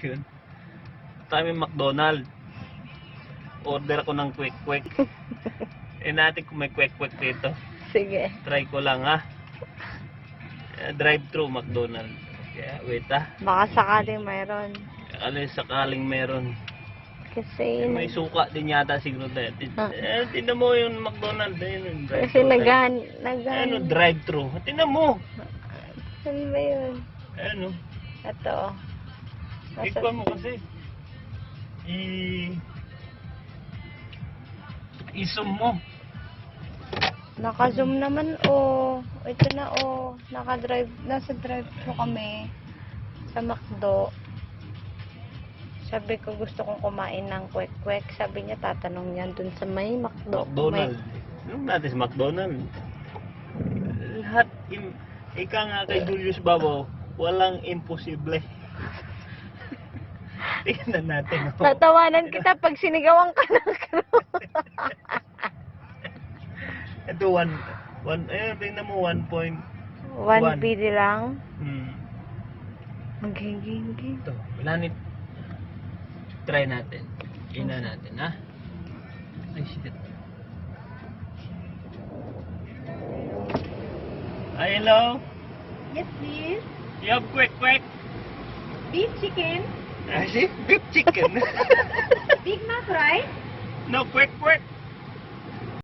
Yun. Kami McDonald. Order ako ng quick. Natin kung may quick dito. Sige. Try ko lang ha. Drive-thru McDonald. Kaya wait ha. Baka sakaling mayroon. Sakaling meron. Kasi May suka din yata siguro dahil. Tingnan mo yung McDonald. Ayun, kasi drive-thru. naghan. Drive-thru. Tingnan mo. Saan ba yun? Ano? Ito. Ikaw mo kasi. I-zoom mo. Naka-zoom naman Ito na nasa drive-thru kami sa McDo. Sabi ko gusto kong kumain ng kwek. Sabi niya tatanong niya dun sa may McDo. McDonald. Ano natin sa McDonald? Lahat ika nga kay Julius Babaw, walang imposible. Tingnan natin. Tatawanan kita pag sinigawan ka ng Ito tingnan mo 1.1 1 PD lang. Magiging. Ito, wala try natin. Ina natin, ha? Ay, shit. Hi, hello? Yes, please. You have quick. Beef chicken. I see, beef chicken. Big Mac rice. No, quick.